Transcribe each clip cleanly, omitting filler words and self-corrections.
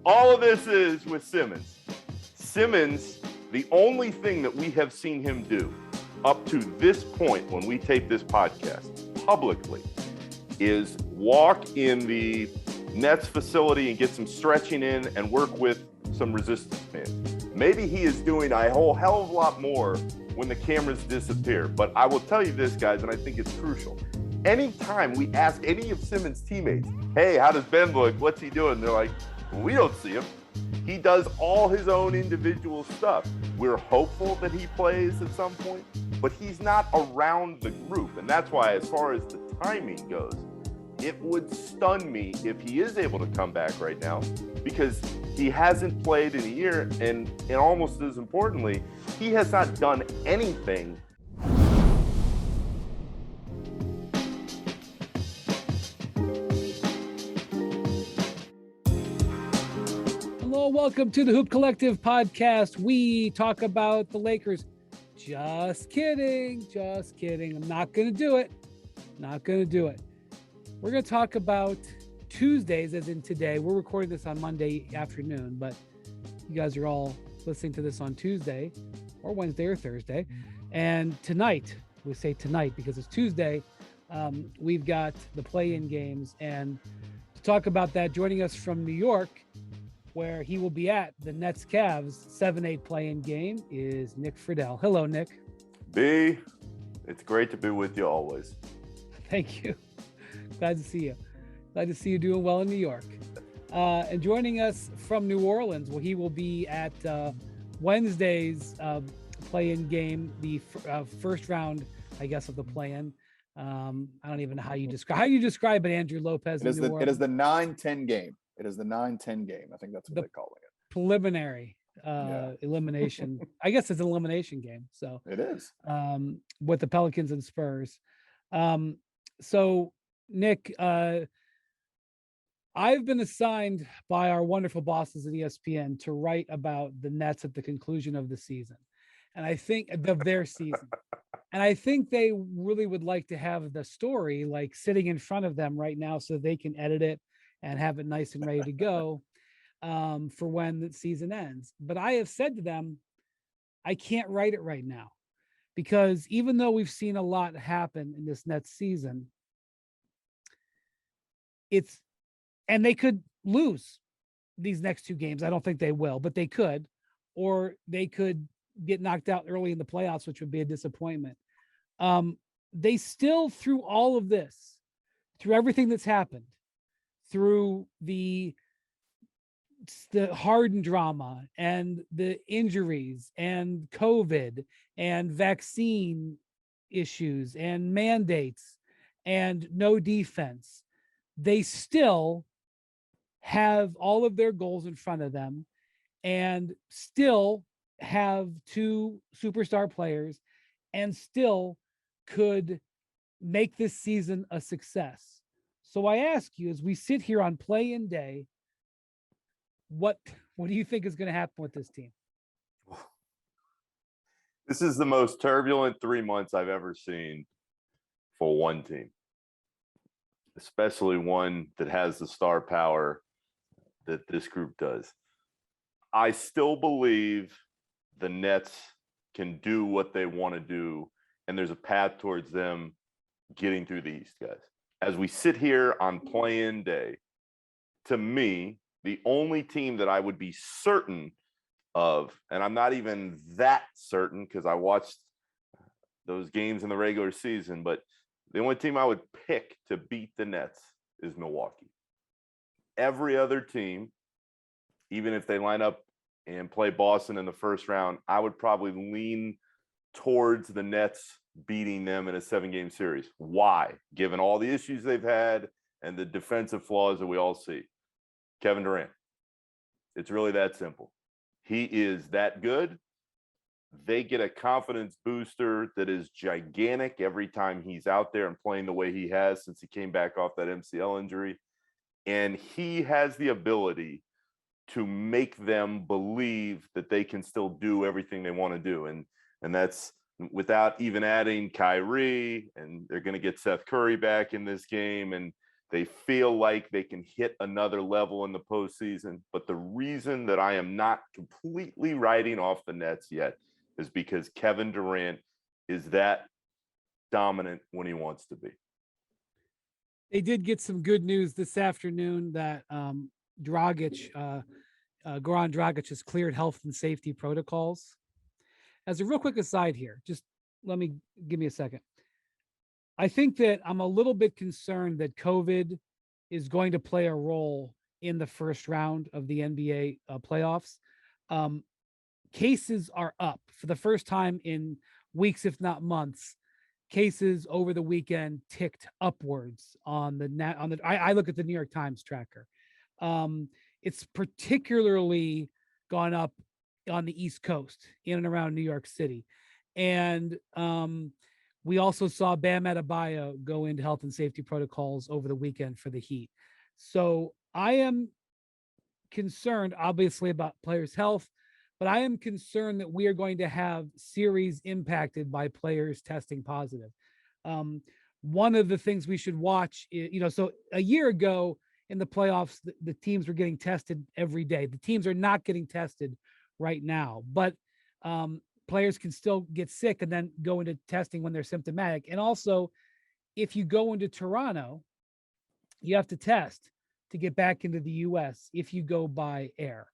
All of this is with Simmons. Simmons, the only thing that we have seen him do up to this point when we tape this podcast publicly is walk in the Nets facility and get some stretching in and work with some resistance bands. Maybe he is doing a whole hell of a lot more when the cameras disappear. But I will tell you this, guys, and I think it's crucial. Anytime we ask any of Simmons' teammates, hey, how does Ben look? What's he doing? They're like, we don't see him. He does all his own individual stuff. We're hopeful that he plays at some point, but he's not around the group. And that's why, as far as the timing goes, it would stun me if he is able to come back right now, because he hasn't played in a year, and almost as importantly, he has not done anything. Hello, welcome to the Hoop Collective podcast. We talk about the Lakers. Just kidding. I'm not going to do it. We're going to talk about Tuesdays, as in today. We're recording this on Monday afternoon, but you guys are all listening to this on Tuesday or Wednesday or Thursday. And tonight, we say tonight because it's Tuesday, we've got the play-in games. And to talk about that, joining us from New York, where he will be at the Nets-Cavs 7-8 play-in game, is Nick Friedell. Hello, Nick. B, it's great to be with you always. Thank you. Glad to see you. Glad to see you doing well in New York. And joining us from New Orleans, where he will be at Wednesday's play-in game, the first round, I guess, of the play-in. I don't even know how you describe it, Andrew Lopez. It is the 9-10 game. It is the 9-10 game. I think that's what they're calling it. Preliminary elimination. I guess it's an elimination game. So it is. With the Pelicans and Spurs. So Nick, I've been assigned by our wonderful bosses at ESPN to write about the Nets at the conclusion of the season. And I think of their season. And I think they really would like to have the story like sitting in front of them right now so they can edit it and have it nice and ready to go for when the season ends. But I have said to them, I can't write it right now, because even though we've seen a lot happen in this Nets season, and they could lose these next two games. I don't think they will, but they could, or they could get knocked out early in the playoffs, which would be a disappointment. They still, through all of this, through everything that's happened, through the Harden drama and the injuries and COVID and vaccine issues and mandates and no defense, they still have all of their goals in front of them and still have two superstar players and still could make this season a success. So I ask you, as we sit here on play-in day, what do you think is going to happen with this team? This is the most turbulent 3 months I've ever seen for one team, especially one that has the star power that this group does. I still believe the Nets can do what they want to do, and there's a path towards them getting through the East, guys. As we sit here on play-in day, to me, the only team that I would be certain of, and I'm not even that certain because I watched those games in the regular season, but the only team I would pick to beat the Nets is Milwaukee. Every other team, even if they line up and play Boston in the first round, I would probably lean towards the Nets beating them in a 7-game series. Why? Given all the issues they've had and the defensive flaws that we all see. Kevin Durant. It's really that simple. He is that good. They get a confidence booster that is gigantic every time he's out there and playing the way he has since he came back off that MCL injury. And he has the ability to make them believe that they can still do everything they want to do. And that's without even adding Kyrie, and they're going to get Seth Curry back in this game. And They feel like they can hit another level in the postseason. But the reason that I am not completely writing off the Nets yet is because Kevin Durant is that dominant when he wants to be. They did get some good news this afternoon that Dragic, Goran Dragic, has cleared health and safety protocols. As a real quick aside here, just give me a second. I think that I'm a little bit concerned that COVID is going to play a role in the first round of the NBA playoffs. Cases are up for the first time in weeks, if not months. Cases over the weekend ticked upwards on the I look at the New York Times tracker. It's particularly gone up on the East Coast, in and around New York City. And we also saw Bam Adebayo go into health and safety protocols over the weekend for the Heat. So I am concerned, obviously, about players' health, but I am concerned that we are going to have series impacted by players testing positive. One of the things we should watch is, so a year ago in the playoffs, the teams were getting tested every day. The teams are not getting tested right now, but players can still get sick and then go into testing when they're symptomatic. And also, if you go into Toronto, you have to test to get back into the US if you go by air.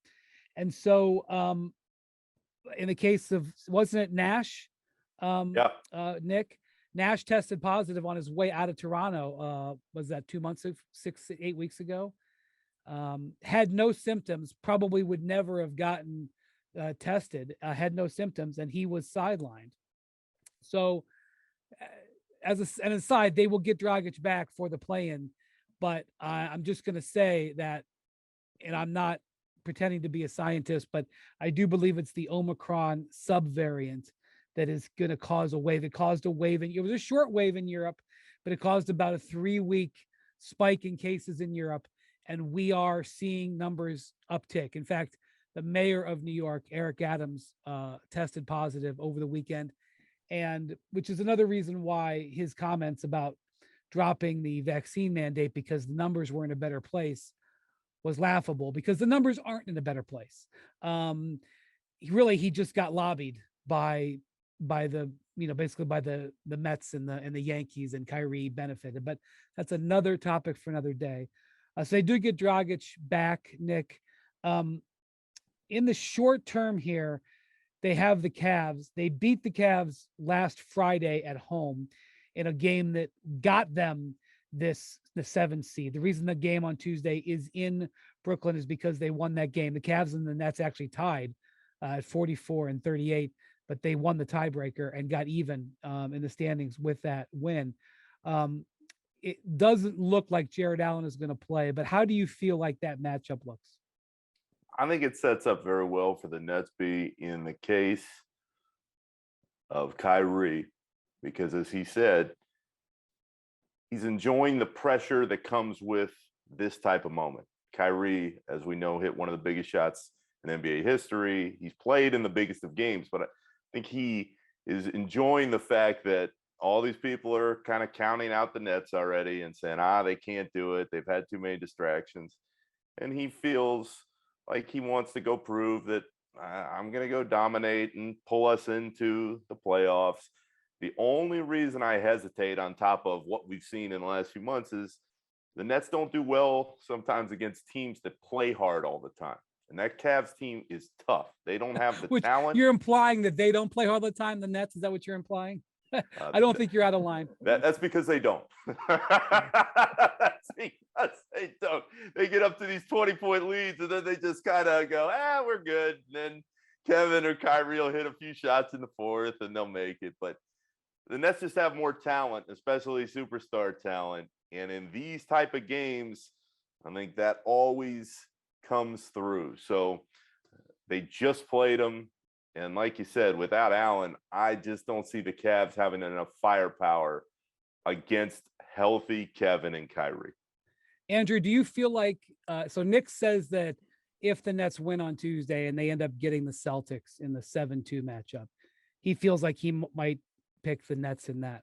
And so in the case of, wasn't it Nash? Nick, Nash tested positive on his way out of Toronto. Was that 2 months, 8 weeks ago? Had no symptoms, probably would never have gotten tested, had no symptoms, and he was sidelined. So as an aside, they will get Dragic back for the play-in, but I'm just going to say that, and I'm not pretending to be a scientist, but I do believe it's the Omicron subvariant that is going to cause a wave. It caused a wave, and it was a short wave in Europe, but it caused about a 3-week spike in cases in Europe, and we are seeing numbers uptick. In fact, the mayor of New York, Eric Adams, tested positive over the weekend, and which is another reason why his comments about dropping the vaccine mandate because the numbers were in a better place was laughable, because the numbers aren't in a better place. He just got lobbied by the, basically by the Mets and the Yankees, and Kyrie benefited, but that's another topic for another day. So they do get Dragic back, Nick. In the short term here, they have the Cavs. They beat the Cavs last Friday at home in a game that got them the 7th seed. The reason the game on Tuesday is in Brooklyn is because they won that game. The Cavs and the Nets actually tied at 44 and 38, but they won the tiebreaker and got even in the standings with that win. It doesn't look like Jared Allen is going to play, but how do you feel like that matchup looks? I think it sets up very well for the Nets be in the case of Kyrie, because as he said, he's enjoying the pressure that comes with this type of moment. Kyrie, as we know, hit one of the biggest shots in NBA history. He's played in the biggest of games, but I think he is enjoying the fact that all these people are kind of counting out the Nets already and saying, they can't do it. They've had too many distractions. And he feels like he wants to go prove that I'm going to go dominate and pull us into the playoffs. The only reason I hesitate, on top of what we've seen in the last few months, is the Nets don't do well sometimes against teams that play hard all the time. And that Cavs team is tough. They don't have the talent. You're implying that they don't play hard all the time, the Nets? Is that what you're implying? I don't think you're out of line. That's because they don't. That's because they don't. They get up to these 20-point leads, and then they just kind of go, we're good. And then Kevin or Kyrie will hit a few shots in the fourth, and they'll make it. But the Nets just have more talent, especially superstar talent. And in these type of games, I think that always comes through. So they just played them. And like you said, without Allen, I just don't see the Cavs having enough firepower against healthy Kevin and Kyrie. Andrew, do you feel like, so Nick says that if the Nets win on Tuesday and they end up getting the Celtics in the 7-2 matchup, he feels like he might pick the Nets in that.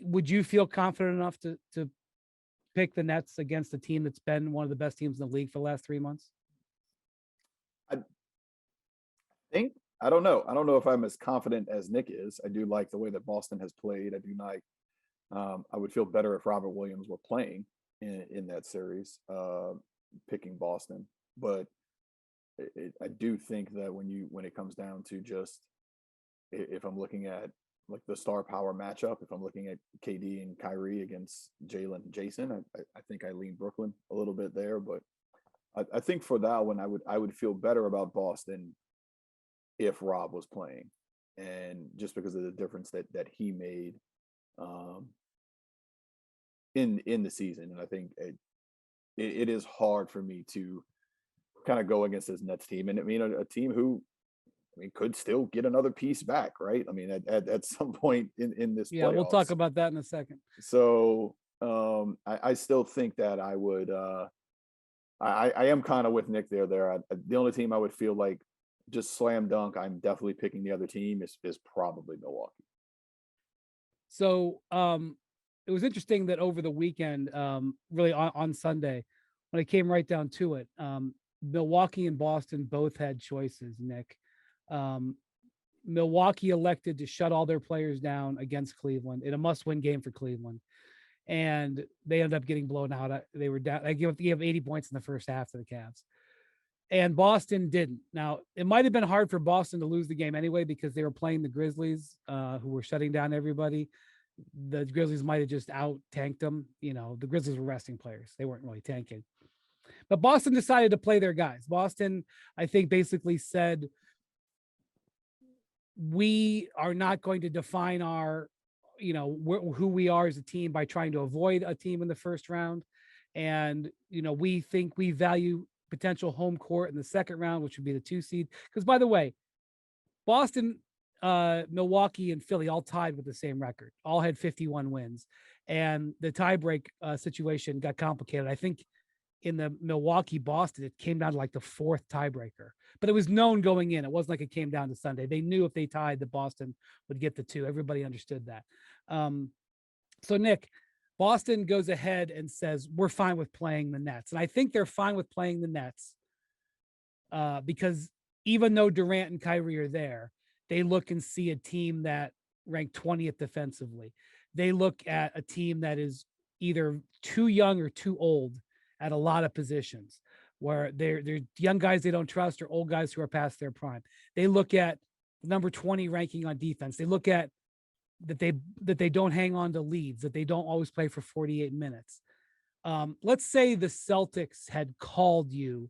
Would you feel confident enough to pick the Nets against a team that's been one of the best teams in the league for the last 3 months? I don't know. I don't know if I'm as confident as Nick is. I do like the way that Boston has played. I do like. I would feel better if Robert Williams were playing in that series, picking Boston. But I do think that when it comes down to just if I'm looking at like the star power matchup, if I'm looking at KD and Kyrie against Jalen and Jason, I think I lean Brooklyn a little bit there. But I think for that one, I would feel better about Boston if Rob was playing, and just because of the difference that he made in the season. And I think it is hard for me to kind of go against this Nets team, and I mean a team who could still get another piece back, right? I mean at some point in this Yeah, we'll playoffs. talk about that in a second. So I still think that I would I am kind of with Nick there. The only team I would feel like just slam dunk, I'm definitely picking the other team is probably Milwaukee. So it was interesting that over the weekend, really on Sunday, when it came right down to it, Milwaukee and Boston both had choices, Nick. Milwaukee elected to shut all their players down against Cleveland in a must-win game for Cleveland. And they ended up getting blown out. They were down. They gave 80 points in the first half to the Cavs. And Boston didn't. Now, it might have been hard for Boston to lose the game anyway because they were playing the Grizzlies, who were shutting down everybody. The Grizzlies might have just out-tanked them. The Grizzlies were resting players. They weren't really tanking. But Boston decided to play their guys. Boston, I think, basically said, we are not going to define our, who we are as a team by trying to avoid a team in the first round. And, we think we value potential home court in the second round, which would be the 2 seed. Because, by the way, Boston, Milwaukee, and Philly all tied with the same record, all had 51 wins. And the tiebreak situation got complicated. I think in the Milwaukee-Boston, it came down to like the 4th tiebreaker. But it was known going in. It wasn't like it came down to Sunday. They knew if they tied, that Boston would get the 2. Everybody understood that. So, Nick, Boston goes ahead and says, we're fine with playing the Nets. And I think they're fine with playing the Nets because even though Durant and Kyrie are there, they look and see a team that ranked 20th defensively. They look at a team that is either too young or too old at a lot of positions, where they're young guys they don't trust or old guys who are past their prime. They look at number 20 ranking on defense. They look at that they don't hang on to leads, that they don't always play for 48 minutes. Let's say the Celtics had called you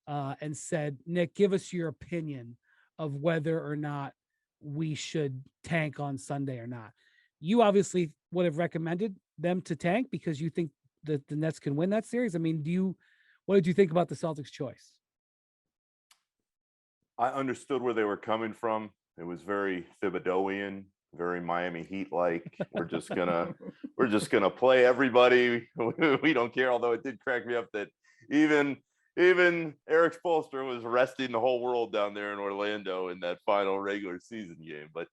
and said, Nick, give us your opinion of whether or not we should tank on Sunday or not. You obviously would have recommended them to tank because you think that the Nets can win that series. I mean, what did you think about the Celtics' choice? I understood where they were coming from. It was very Thibodeauian, very Miami Heat like. We're just gonna play everybody. We don't care. Although it did crack me up that even Eric Spoelstra was resting the whole world down there in Orlando in that final regular season game. But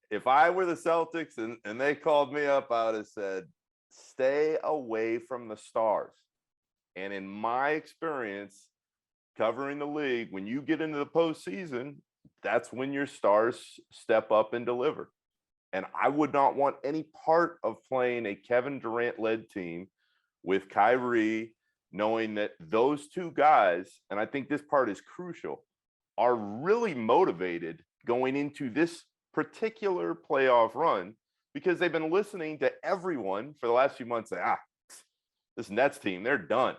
if I were the Celtics and they called me up, I would have said, stay away from the stars. And in my experience covering the league, when you get into the postseason, that's when your stars step up and deliver. And I would not want any part of playing a Kevin Durant-led team with Kyrie, knowing that those 2 guys, and I think this part is crucial, are really motivated going into this particular playoff run because they've been listening to everyone for the last few months say, this Nets team, they're done.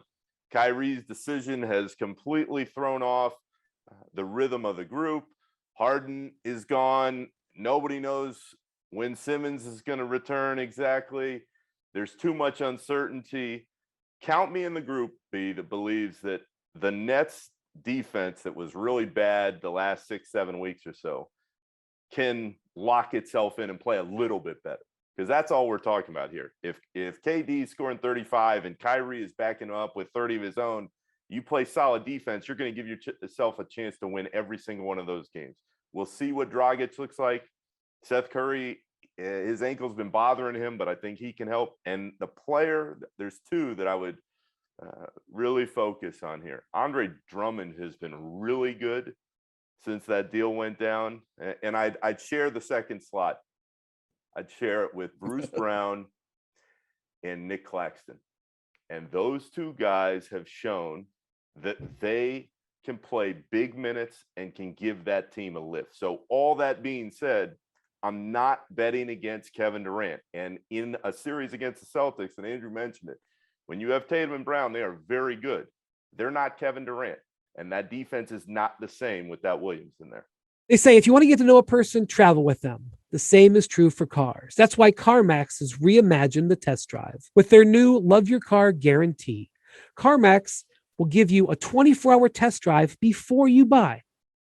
Kyrie's decision has completely thrown off the rhythm of the group. Harden is gone. Nobody knows when Simmons is going to return exactly. There's too much uncertainty. Count me in the group, B, that believes that the Nets defense that was really bad the last 6-7 weeks or so can lock itself in and play a little bit better. Because that's all we're talking about here. If KD is scoring 35 and Kyrie is backing up with 30 of his own, you play solid defense, you're going to give yourself a chance to win every single one of those games. We'll see what Dragic looks like. Seth Curry, his ankle's been bothering him, but I think he can help. And the player, there's two that I would really focus on here. Andre Drummond has been really good since that deal went down. And I'd share the second slot. I'd share it with Bruce Brown and Nick Claxton. And those two guys have shown that they can play big minutes and can give that team a lift. So all that being said, I'm not betting against Kevin Durant. And in a series against the Celtics, and Andrew mentioned it, when you have Tatum and Brown, they are very good. They're not Kevin Durant. And that defense is not the same without Williams in there. They say if you want to get to know a person, travel with them. The same is true for cars. That's why CarMax has reimagined the test drive. With their new Love Your Car guarantee, CarMax will give you a 24-hour test drive before you buy.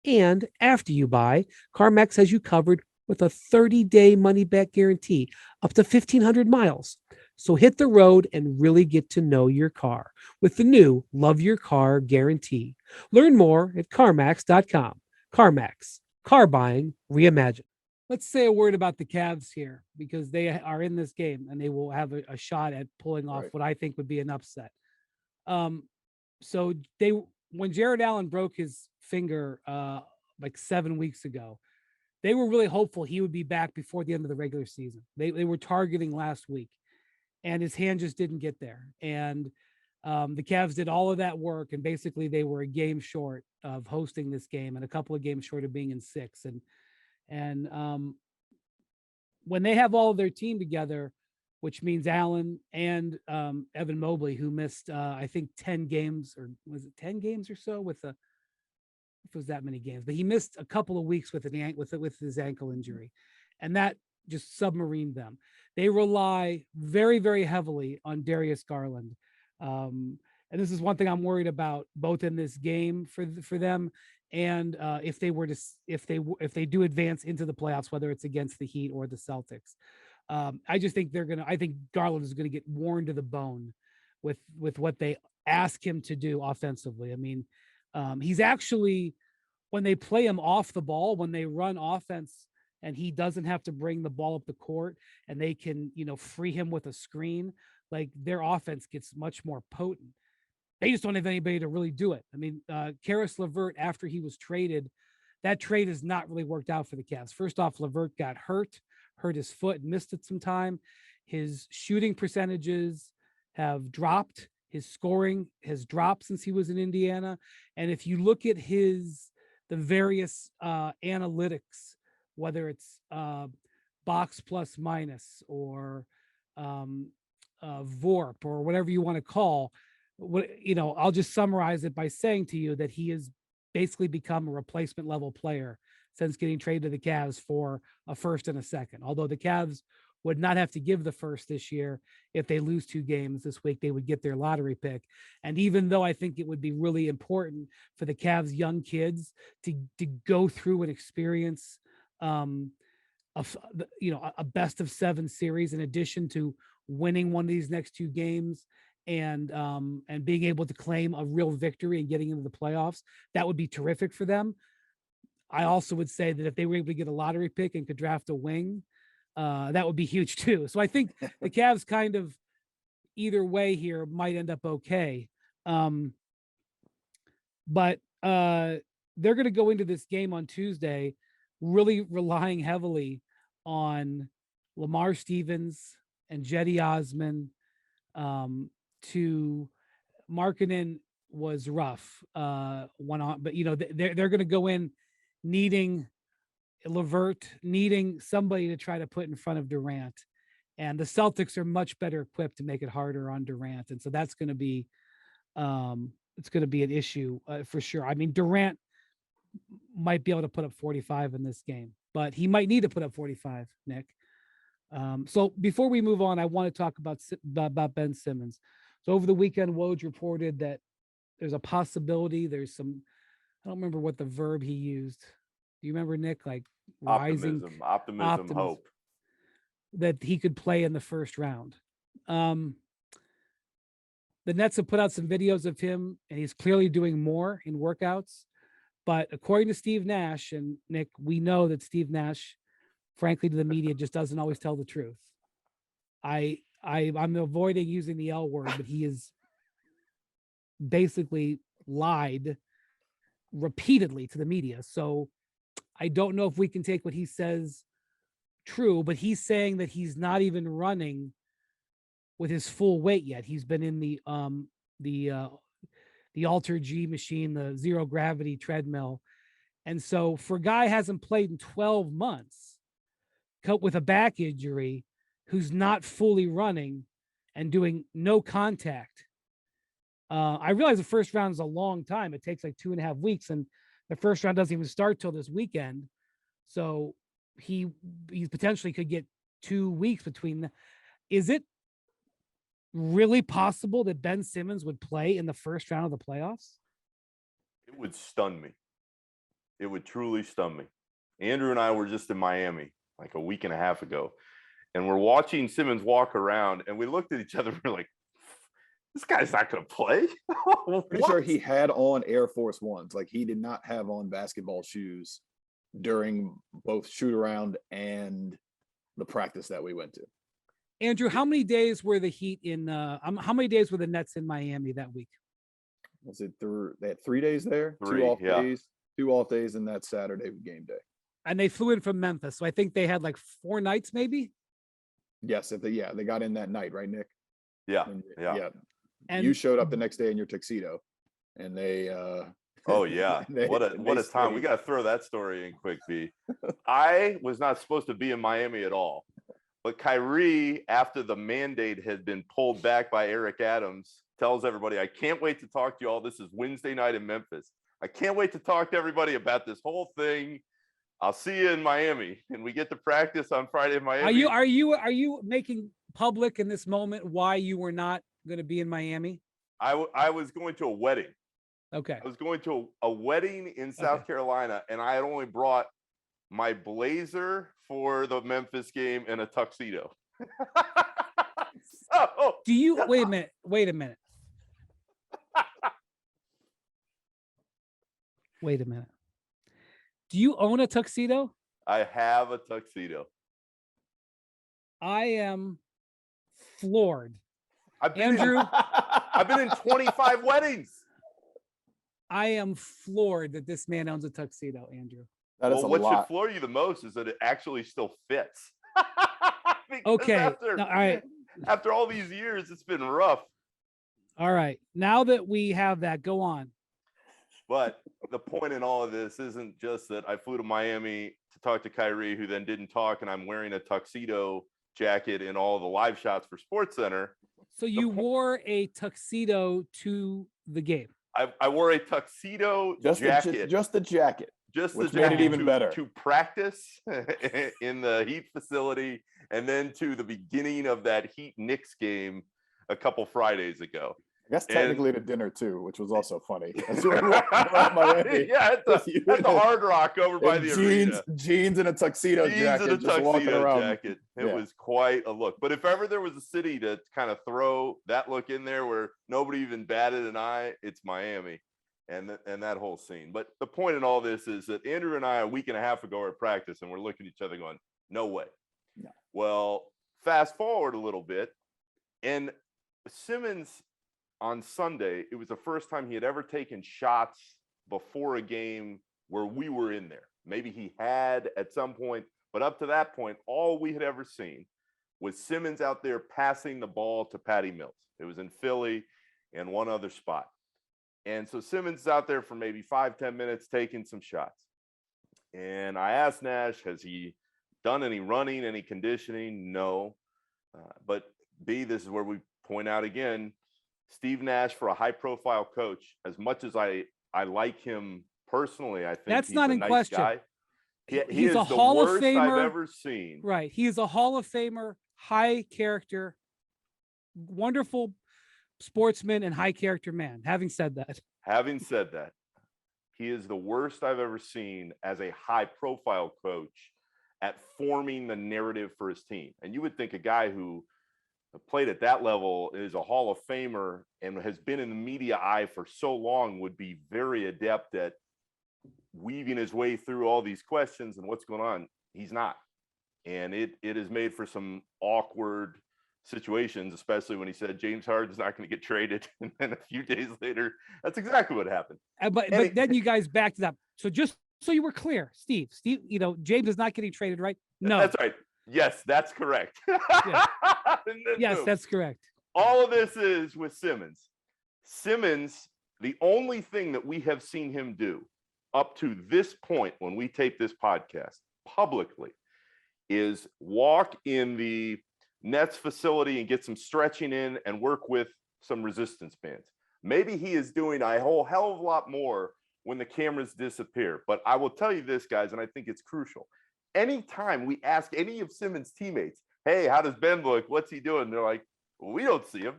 And after you buy, CarMax has you covered with a 30-day money-back guarantee up to 1,500 miles. So hit the road and really get to know your car with the new Love Your Car guarantee. Learn more at CarMax.com. CarMax. Car buying reimagined. Let's say a word about the Cavs here, because they are in this game and they will have a shot at pulling off what I think would be an upset. So when Jared Allen broke his finger like 7 weeks ago, they were really hopeful he would be back before the end of the regular season. They were targeting last week, and his hand just didn't get there. And the Cavs did all of that work, and basically they were a game short of hosting this game and a couple of games short of being in 6. And when they have all of their team together, which means Allen and Evan Mobley, who missed, I think 10 games, or was it 10 games or so if it was that many games, but he missed a couple of weeks with his ankle injury, and that just submarined them. They rely very, very heavily on Darius Garland. And this is one thing I'm worried about, both in this game for them, and if they do advance into the playoffs, whether it's against the Heat or the Celtics. I just think I think Garland is gonna get worn to the bone with what they ask him to do offensively. I mean, he's actually, when they play him off the ball, when they run offense and he doesn't have to bring the ball up the court and they can, free him with a screen, like their offense gets much more potent. They just don't have anybody to really do it. I mean, Karis LeVert, after he was traded, that trade has not really worked out for the Cavs. First off, LeVert got hurt his foot, and missed it some time. His shooting percentages have dropped. His scoring has dropped since he was in Indiana. And if you look at the various analytics, whether it's box plus minus or VORP or whatever you want to call, I'll just summarize it by saying to you that he has basically become a replacement level player since getting traded to the Cavs for a first and a second. Although the Cavs would not have to give the first this year. If they lose 2 games this week, they would get their lottery pick. And even though I think it would be really important for the Cavs young kids to go through and experience a best of 7 series, in addition to winning one of these next 2 games and being able to claim a real victory and getting into the playoffs, that would be terrific for them. I also would say that if they were able to get a lottery pick and could draft a wing, that would be huge too. So I think the Cavs kind of either way here might end up okay. But they're going to go into this game on Tuesday really relying heavily on Lamar Stevens and Jetty Osman. To Markkanen was rough, but they're going to go in needing LeVert, needing somebody to try to put in front of Durant, and the Celtics are much better equipped to make it harder on Durant, and so that's going to be it's going to be an issue for sure. I mean, Durant might be able to put up 45 in this game, but he might need to put up 45, Nick. So before we move on, I want to talk about Ben Simmons. So over the weekend, Woj reported that there's a possibility. There's some, I don't remember what the verb he used. Do you remember, Nick? Like optimism, hope. That he could play in the first round. The Nets have put out some videos of him, and he's clearly doing more in workouts. But according to Steve Nash, and Nick, we know that Steve Nash frankly, to the media just doesn't always tell the truth. I'm avoiding using the L word, but he has basically lied repeatedly to the media. So I don't know if we can take what he says true, but he's saying that he's not even running with his full weight yet. He's been in the Alter G machine, the zero gravity treadmill. And so for a guy hasn't played in 12 months with a back injury, who's not fully running and doing no contact. I realize the first round is a long time. It takes like 2.5 weeks, and the first round doesn't even start till this weekend. So he potentially could get 2 weeks between. Is it really possible that Ben Simmons would play in the first round of the playoffs? It would stun me. It would truly stun me. Andrew and I were just in Miami like a week and a half ago, and we're watching Simmons walk around, and we looked at each other and we're like, this guy's not going to play. Pretty sure he had on Air Force Ones. Like, he did not have on basketball shoes during both shoot around and the practice that we went to. Andrew, how many days were the Heat in? How many days were the Nets in Miami that week? Was it they had 3 days there? 3, 2 off yeah. days, 2 off days, and that Saturday game day. And they flew in from Memphis, so I think they had like 4 nights, maybe. Yes, they got in that night, right, Nick? Yeah, And, yeah. And you showed up the next day in your tuxedo, and they. Oh yeah, what a time! We got to throw that story in quick, B. I was not supposed to be in Miami at all, but Kyrie, after the mandate had been pulled back by Eric Adams, tells everybody, "I can't wait to talk to you all. This is Wednesday night in Memphis. I can't wait to talk to everybody about this whole thing. I'll see you in Miami." And we get to practice on Friday in Miami. Are you making public in this moment why you were not going to be in Miami? I was going to a wedding. Okay. I was going to a wedding in South Carolina, and I had only brought my blazer for the Memphis game and a tuxedo. So, do you wait a minute? Wait a minute. Wait a minute. Do you own a tuxedo? I have a tuxedo. I am floored. I've been in 25 weddings. I am floored that this man owns a tuxedo, Andrew. That is what lot. should floor you the most is that it actually still fits. Okay. All right. After all these years, it's been rough. All right. Now that we have that, go on. But the point in all of this isn't just that I flew to Miami to talk to Kyrie, who then didn't talk, and I'm wearing a tuxedo jacket in all the live shots for SportsCenter. So you wore a tuxedo to the game. I wore a tuxedo jacket. Just the jacket. Just which the jacket made it even better. To practice in the Heat facility, and then to the beginning of that Heat Knicks game a couple Fridays ago. I guess technically to dinner too, which was also funny. That's where we're at Miami. Yeah, at the Hard Rock over by the arena. Jeans and a tuxedo jacket. Just walking around. Jacket. It was quite a look. But if ever there was a city to kind of throw that look in there where nobody even batted an eye, it's Miami and that whole scene. But the point in all this is that Andrew and I a week and a half ago were at practice, and we're looking at each other going, no way. No. Well, fast forward a little bit, and Simmons on Sunday, it was the first time he had ever taken shots before a game where we were in there. Maybe he had at some point, but up to that point, all we had ever seen was Simmons out there passing the ball to Patty Mills. It was in Philly and one other spot. And so Simmons is out there for maybe 5-10 minutes taking some shots. And I asked Nash, has he done any running, any conditioning? No. But B, this is where we point out again, Steve Nash, for a high-profile coach, as much as I like him personally, I think that's he's not a in nice question. Guy. He He's is a the Hall of worst Famer. I've ever seen. Right. He is a Hall of Famer, high character, wonderful sportsman, and high character man. Having said that, he is the worst I've ever seen as a high-profile coach at forming the narrative for his team. And you would think a guy who played at that level, is a Hall of Famer, and has been in the media eye for so long, would be very adept at weaving his way through all these questions and what's going on. He's not. And it has made for some awkward situations, especially when he said James Harden's not going to get traded. And then a few days later, that's exactly what happened. But then you guys backed it up. So just so you were clear, Steve, James is not getting traded, right? No. That's right. Yes, that's correct. Yeah. Yes, Boom. that's correct. All of this is with Simmons. Simmons, the only thing that we have seen him do up to this point when we tape this podcast publicly is walk in the Nets facility and get some stretching in and work with some resistance bands. Maybe he is doing a whole hell of a lot more when the cameras disappear. But I will tell you this, guys, and I think it's crucial. Anytime we ask any of Simmons' teammates, hey, how does Ben look? What's he doing? They're like, well, we don't see him.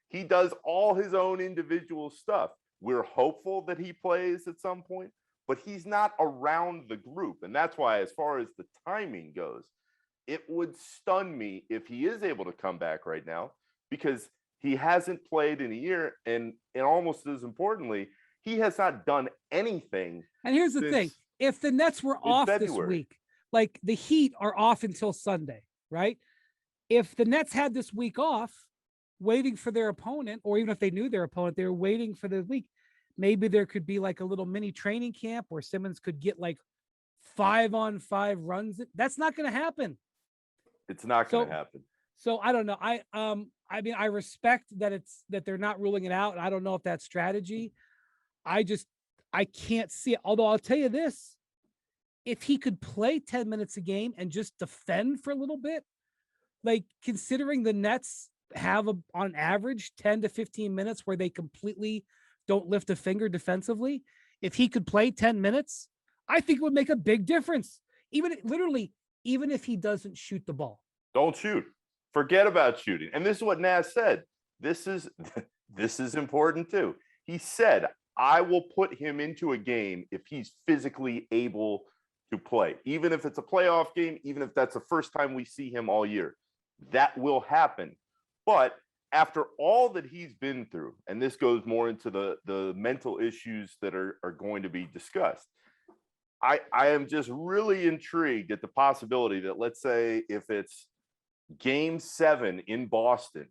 He does all his own individual stuff. We're hopeful that he plays at some point, but he's not around the group. And that's why, as far as the timing goes, it would stun me if he is able to come back right now, because he hasn't played in a year. And almost as importantly, he has not done anything. And here's the thing. If the Nets were off this week, like the Heat are off until Sunday, right? If the Nets had this week off, waiting for their opponent, or even if they knew their opponent, they were waiting for the week, maybe there could be like a little mini training camp where Simmons could get like 5-on-5 runs. That's not going to happen. It's not going to happen. So I don't know. I mean, I respect that they're not ruling it out. And I don't know if that's strategy. I can't see it. Although I'll tell you this, if he could play 10 minutes a game and just defend for a little bit, like considering the Nets have on average 10 to 15 minutes where they completely don't lift a finger defensively. If he could play 10 minutes, I think it would make a big difference. Even if he doesn't shoot the ball. Don't shoot. Forget about shooting. And this is what Nash said. This is important too. He said, I will put him into a game if he's physically able to play, even if it's a playoff game, even if that's the first time we see him all year. That will happen. But after all that he's been through, and this goes more into the mental issues that are going to be discussed, I am just really intrigued at the possibility that, let's say, if it's Game 7 in Boston,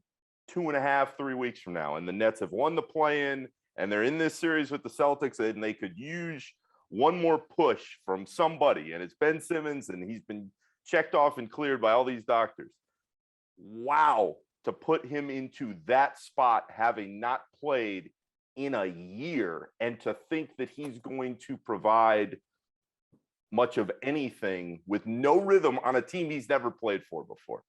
2.5, 3 weeks from now, and the Nets have won the play-in, and they're in this series with the Celtics, and they could use one more push from somebody, and it's Ben Simmons, and he's been checked off and cleared by all these doctors. Wow, to put him into that spot, having not played in a year, and to think that he's going to provide much of anything with no rhythm on a team he's never played for before.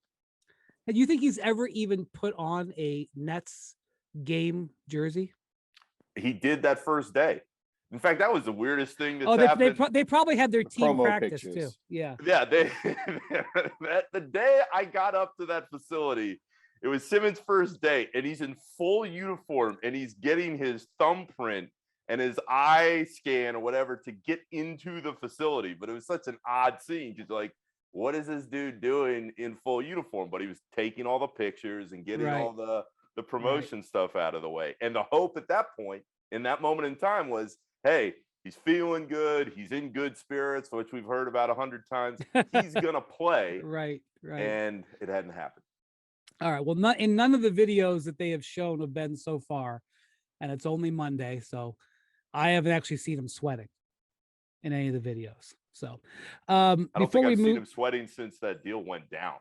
And you think he's ever even put on a Nets game jersey? He did that first day. In fact, that was the weirdest thing that's happened. They probably had their team promo practice pictures. too. Yeah. Yeah, the day I got up to that facility, it was Simmons' first day, and he's in full uniform, and he's getting his thumbprint and his eye scan or whatever to get into the facility. But it was such an odd scene, because like, what is this dude doing in full uniform? But he was taking all the pictures and getting all the promotion stuff out of the way. And the hope at that point, in that moment in time, was, hey, he's feeling good. He's in good spirits, which we've heard about 100 times. He's going to play. Right. And it hadn't happened. All right. Well, in none of the videos that they have shown of Ben so far, and it's only Monday, so I haven't actually seen him sweating in any of the videos. So I don't before think we I've move, seen him sweating since that deal went down.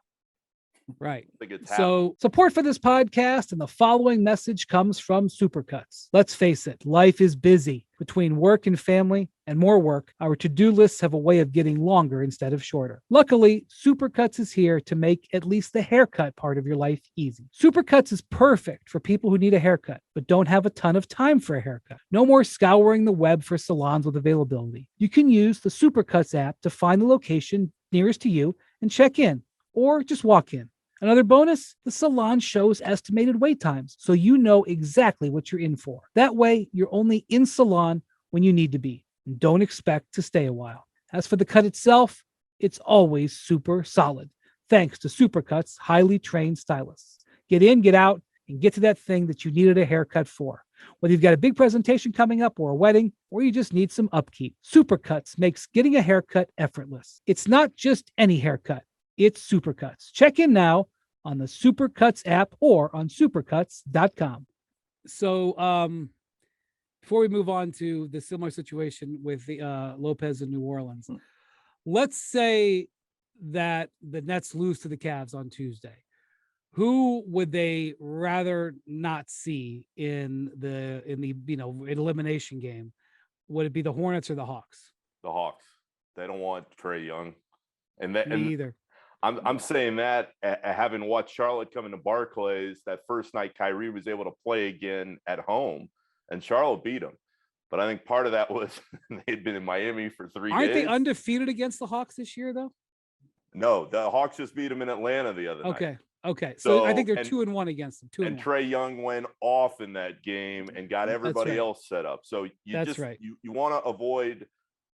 right. I think it's So support for this podcast and the following message comes from Supercuts. Let's face it, life is busy. Between work and family and more work, our to-do lists have a way of getting longer instead of shorter. Luckily, Supercuts is here to make at least the haircut part of your life easy. Supercuts is perfect for people who need a haircut but don't have a ton of time for a haircut. No more scouring the web for salons with availability. You can use the Supercuts app to find the location nearest to you and check in, or just walk in. Another bonus, the salon shows estimated wait times, so you know exactly what you're in for. That way, you're only in salon when you need to be, and don't expect to stay a while. As for the cut itself, it's always super solid, thanks to Supercuts' highly trained stylists. Get in, get out, and get to that thing that you needed a haircut for. Whether you've got a big presentation coming up or a wedding, or you just need some upkeep, Supercuts makes getting a haircut effortless. It's not just any haircut. it's Supercuts. Check in now on the Supercuts app or on supercuts.com. So before we move on to the similar situation with the Lopez in New Orleans, let's say that the Nets lose to the Cavs on Tuesday. Who would they rather not see in the elimination game? Would it be the Hornets or the Hawks? The Hawks. They don't want Trae Young. And Me either. I'm saying that having watched Charlotte come into Barclays that first night Kyrie was able to play again at home, and Charlotte beat him. But I think part of that was they'd been in Miami for 3 days. Aren't they undefeated against the Hawks this year, though? No, the Hawks just beat them in Atlanta the other night. Okay. So I think they're 2-1 against them. 2-1. And Trae Young went off in that game and got everybody else set up. So you want to avoid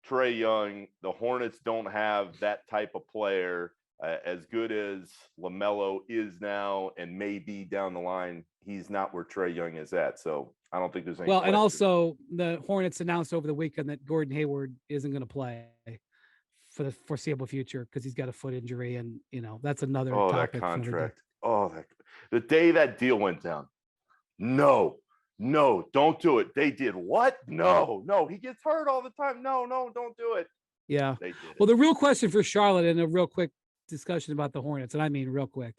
Trae Young. The Hornets don't have that type of player. As good as LaMelo is now and maybe down the line, he's not where Trae Young is at. So I don't think there's any question. And also the Hornets announced over the weekend that Gordon Hayward isn't going to play for the foreseeable future because he's got a foot injury, and that's another topic. That contract. The day that deal went down. No, don't do it. They did what? No, he gets hurt all the time. No, don't do it. Yeah. Well, the real question for Charlotte, and a real quick discussion about the Hornets, and I mean real quick.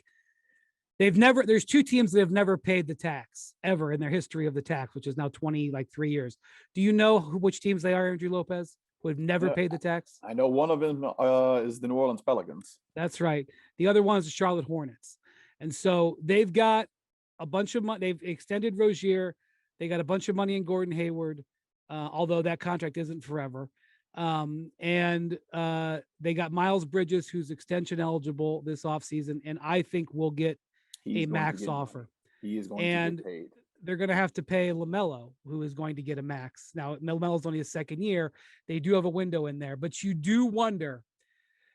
There's 2 teams that have never paid the tax ever in their history of the tax, which is now 3 years. Do you know which teams they are, Andrew Lopez, who have never paid the tax? I know one of them is the New Orleans Pelicans. That's right. The other one is the Charlotte Hornets. And so they've got a bunch of money. They've extended Rozier. They got a bunch of money in Gordon Hayward, although that contract isn't forever. And they got Miles Bridges, who's extension eligible this offseason, and I think we'll get a max offer. He is going to get paid. They're going to have to pay LaMelo, who is going to get a max. Now, LaMelo's only his second year. They do have a window in there, but you do wonder,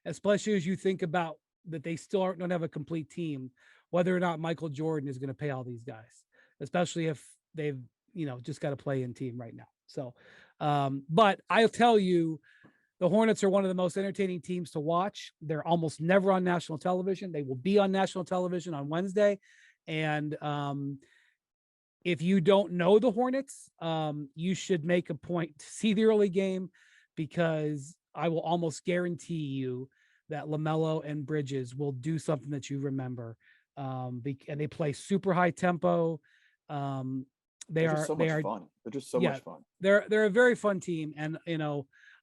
especially as you think about that they still don't have a complete team, whether or not Michael Jordan is going to pay all these guys, especially if they've, just got a play-in team right now. So, but I'll tell you, the Hornets are one of the most entertaining teams to watch. They're almost never on national television. They will be on national television on Wednesday. And if you don't know the Hornets, you should make a point to see the early game, because I will almost guarantee you that LaMelo and Bridges will do something that you remember. And they play super high tempo. They're just so much fun. They're just so much fun. They're a very fun team. And,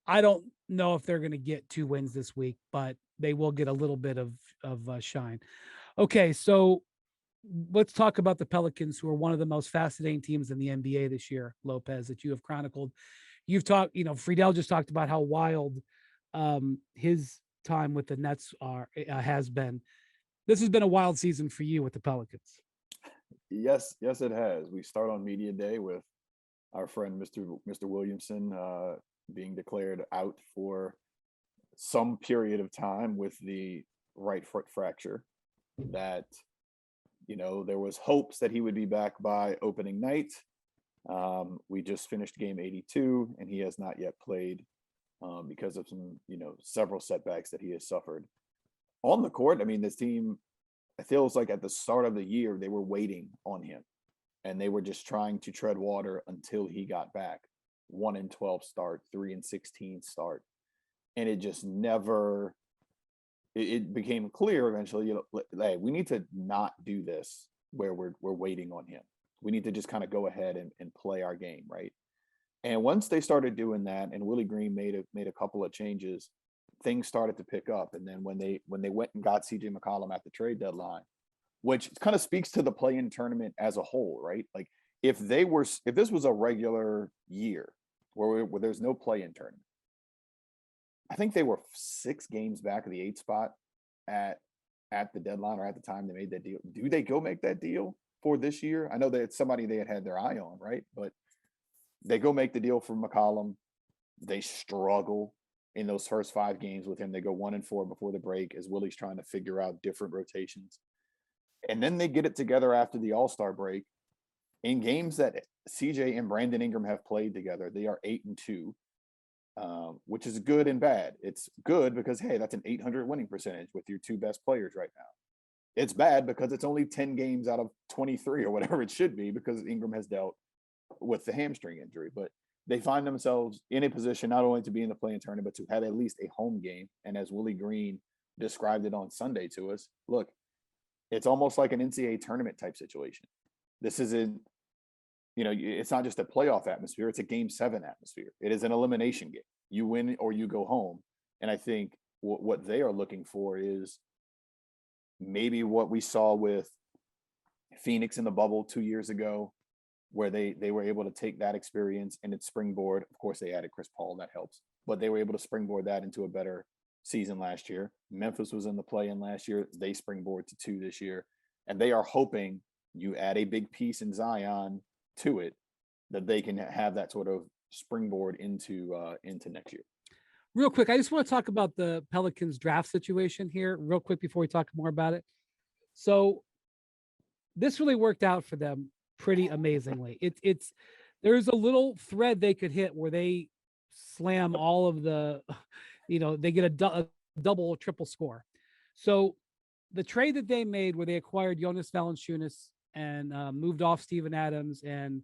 I don't know if they're going to get 2 wins this week, but they will get a little bit of shine. Okay, so let's talk about the Pelicans, who are one of the most fascinating teams in the NBA this year, Lopez, that you have chronicled. You've talked, Friedell just talked about how wild his time with the Nets has been. This has been a wild season for you with the Pelicans. Yes, it has. We start on media day with our friend Mr. Williamson being declared out for some period of time with the right foot fracture. That, there was hopes that he would be back by opening night. We just finished game 82, and he has not yet played because of some, several setbacks that he has suffered on the court. I mean, this team, it feels like at the start of the year, they were waiting on him, and they were just trying to tread water until he got back. 1-12 start, 3-16 start. And it just never, it became clear eventually, hey, we need to not do this where we're waiting on him. We need to just kind of go ahead and play our game, right? And once they started doing that, and Willie Green made a couple of changes, things started to pick up. And then when they went and got CJ McCollum at the trade deadline, which kind of speaks to the play-in tournament as a whole, right? Like if this was a regular year where there's no play-in tournament, I think they were 6 games back of the 8th spot at the deadline, or at the time they made that deal. Do they go make that deal for this year? I know that it's somebody they had their eye on, right? But they go make the deal for McCollum. They struggle in those first 5 games with him. They go 1-4 before the break as Willie's trying to figure out different rotations. And then they get it together after the All-Star break. In games that CJ and Brandon Ingram have played together, they are 8-2. which is good and bad. It's good because, hey, that's an 800 winning percentage with your two best players right now. It's bad because it's only 10 games out of 23 or whatever it should be, because Ingram has dealt with the hamstring injury. But they find themselves in a position not only to be in the play-in tournament, but to have at least a home game. And as Willie Green described it on Sunday to us, look, it's almost like an NCAA tournament type situation. This isn't, it's not just a playoff atmosphere. It's a game 7 atmosphere. It is an elimination game. You win or you go home. And I think what they are looking for is maybe what we saw with Phoenix in the bubble 2 years ago, where they were able to take that experience and its springboard. Of course, they added Chris Paul, that helps, but they were able to springboard that into a better season last year. Memphis was in the play-in last year. They springboard to 2 this year. And they are hoping you add a big piece in Zion to it, that they can have that sort of springboard into next year. Real quick, I just want to talk about the Pelicans draft situation here real quick before we talk more about it. So this really worked out for them pretty amazingly. It's there's a little thread they could hit where they slam all of the, they get a double, triple score. So the trade that they made where they acquired Jonas Valanciunas and moved off Steven Adams, and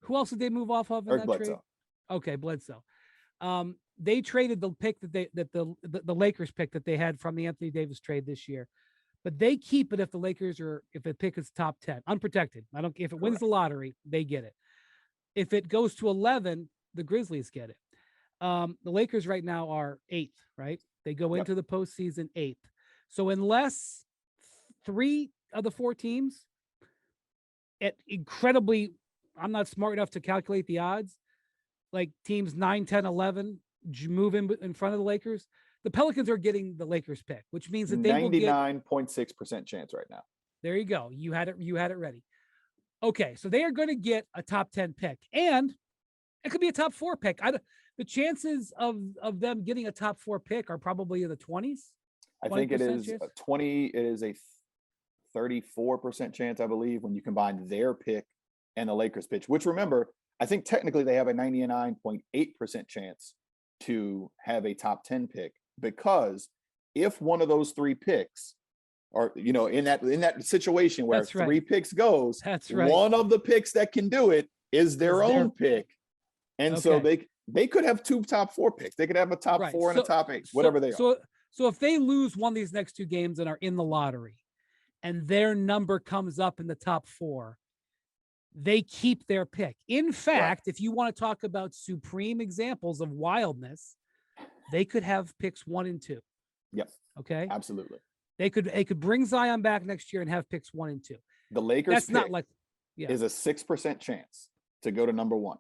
who else did they move off of in Eric that Bledsoe. trade? Okay, Bledsoe. They traded the pick that the Lakers pick that they had from the Anthony Davis trade this year, but they keep it if the pick is top 10, unprotected. If it wins the lottery, they get it. If it goes to 11, the Grizzlies get it. The Lakers right now are 8th, right? They go into the postseason 8th. So unless 3 of the 4 teams I'm not smart enough to calculate the odds, like teams 9, 10, 11 move in front of the Lakers, the Pelicans are getting the Lakers pick, which means that they will get 99.6% chance right now. There you go. You had it ready. Okay, so they are going to get a top 10 pick, and it could be a top 4 pick. The chances of them getting a top 4 pick are probably in the 20s. I think it is a 20. It is a 34% chance, I believe, when you combine their pick and the Lakers pitch, which, remember, I think technically they have a 99.8% chance to have a top 10 pick, because if one of those 3 picks are, in that situation where 3 picks goes, that's right, one of the picks that can do it is their own pick. And so they could have 2 top 4 picks. They could have a top 4 and a top 8, whatever they are. So if they lose one of these next 2 games and are in the lottery and their number comes up in the top 4, they keep their pick. In fact, if you want to talk about supreme examples of wildness, they could have picks 1 and 2. Yep. Okay. Absolutely. They could bring Zion back next year and have picks 1 and 2. The Lakers That's not like is a 6% chance to go to number 1.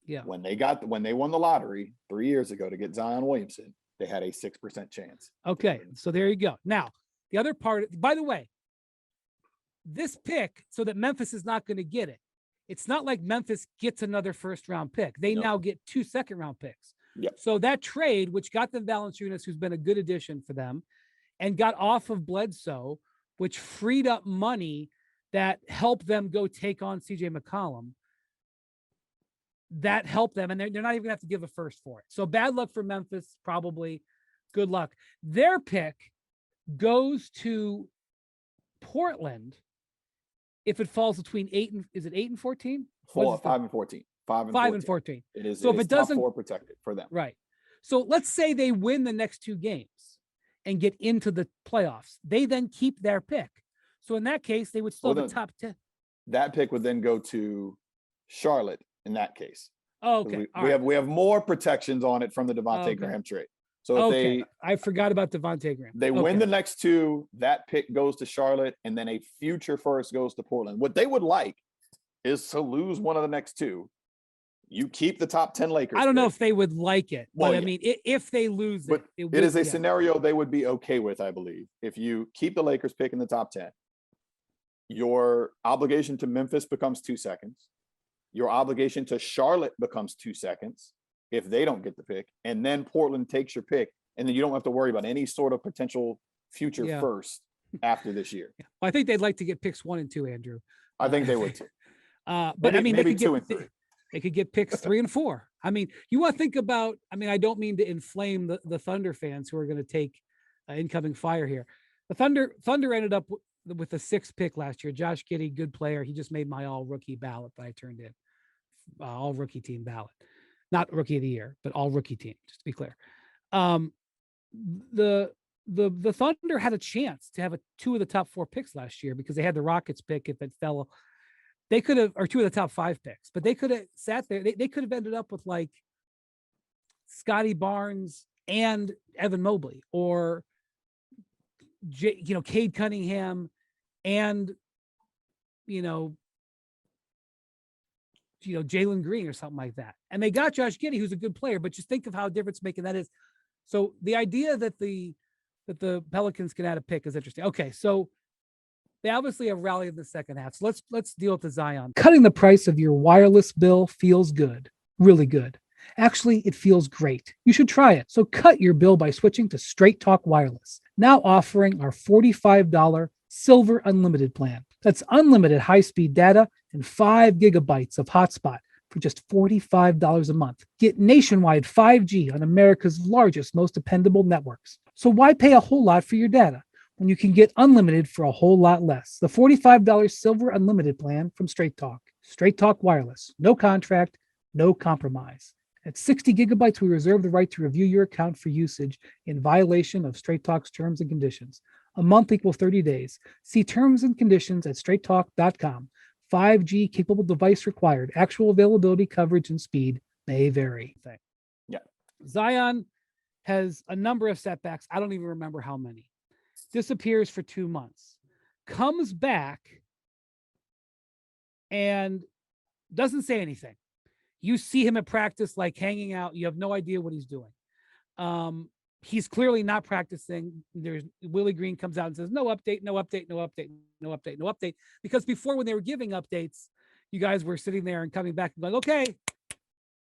Yeah. When they won the lottery 3 years ago to get Zion Williamson, they had a 6% chance. Okay. So there you go. Now, the other part, by the way, this pick, so that Memphis is not going to get it. It's not like Memphis gets another first-round pick. They now get 2 second-round picks. Yep. So that trade, which got them Valanciunas, who's been a good addition for them, and got off of Bledsoe, which freed up money that helped them go take on CJ McCollum. That helped them, and they're not even going to have to give a first for it. So bad luck for Memphis, probably. Good luck. Their pick goes to Portland if it falls between 8 and 14? 5 and 14. 5 and 14. It is. So if it doesn't, top 4 protected for them. Right. So let's say they win the next 2 games and get into the playoffs. They then keep their pick. So in that case, they would still have the top 10. That pick would then go to Charlotte in that case. Oh, okay. We have more protections on it from the Devontae Graham trade. So if I forgot about Devontae Graham. They win the next 2, that pick goes to Charlotte, and then a future first goes to Portland. What they would like is to lose one of the next 2. You keep the top 10 Lakers. I don't know if they would like it, but I mean, if they lose it, it is a scenario they would be okay with, I believe. If you keep the Lakers pick in the top 10, your obligation to Memphis becomes 2 seconds. Your obligation to Charlotte becomes 2 seconds if they don't get the pick, and then Portland takes your pick, and then you don't have to worry about any sort of potential future first after this year. Well, I think they'd like to get picks 1 and 2, Andrew. I think they would too. But maybe, I mean, maybe 2 and 3. They could get picks 3 and 4. I mean, you want to think about, I mean, I don't mean to inflame the Thunder fans who are going to take incoming fire here. The Thunder ended up with the 6th pick last year. Josh Giddey, good player. He just made my all rookie ballot that I turned in, all rookie team ballot, not rookie of the year, but all rookie team, just to be clear. The Thunder had a chance to have 2 of the top 4 picks last year because they had the Rockets pick if it fell. They could have, or 2 of the top 5 picks, but they could have sat there. They could have ended up with like Scotty Barnes and Evan Mobley, or Cade Cunningham and Jalen Green or something like that. And they got Josh Giddey, who's a good player, but just think of how difference making that is. So the idea that the Pelicans can add a pick is interesting. Okay, so they obviously have rallied in the second half. So let's deal with the Zion. Cutting the price of your wireless bill feels good, really good. Actually, it feels great. You should try it. So cut your bill by switching to Straight Talk Wireless, now offering our $45 Silver Unlimited plan. That's unlimited high-speed data and 5 gigabytes of hotspot for just $45 a month. Get nationwide 5G on America's largest, most dependable networks. So why pay a whole lot for your data when you can get unlimited for a whole lot less? The $45 Silver Unlimited plan from Straight Talk. Straight Talk Wireless. No contract, no compromise. At 60 gigabytes, we reserve the right to review your account for usage in violation of Straight Talk's terms and conditions. A month equals 30 days. See terms and conditions at straighttalk.com. 5G capable device required. Actual availability, coverage, and speed may vary. Yeah. Zion has a number of setbacks. I don't even remember how many. Disappears for 2 months. Comes back and doesn't say anything. You see him at practice, like hanging out. You have no idea what he's doing. He's clearly not practicing. There's Willie Green comes out and says, no update, no update, no update, no update, no update. Because before, when they were giving updates, you guys were sitting there and coming back and going, okay,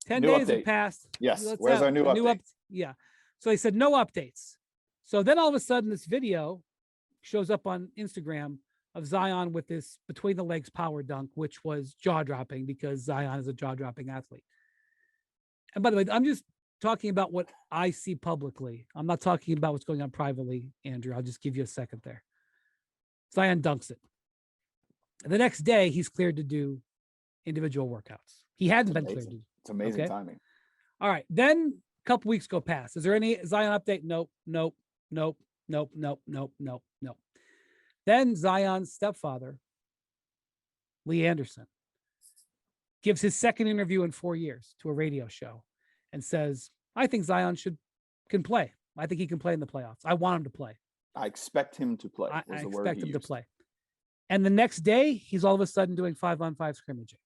10 New days update. have passed. Yes. Where's our new update? Yeah. So they said no updates. So then all of a sudden this video shows up on Instagram of Zion with this between the legs power dunk, which was jaw dropping because Zion is a jaw dropping athlete. And by the way, I'm just talking about what I see publicly. I'm not talking about what's going on privately, Andrew. I'll just give you a second there. Zion dunks it. And the next day, he's cleared to do individual workouts. He hadn't been cleared to do. It's amazing timing. All right. Then a couple weeks go past. Is there any Zion update? Nope. Then Zion's stepfather, Lee Anderson, gives his second interview in 4 years to a radio show and says, I think Zion can play. I think he can play in the playoffs. I want him to play. I expect him to play. I expect him to play. And the next day, he's all of a sudden doing 5-on-5 scrimmaging.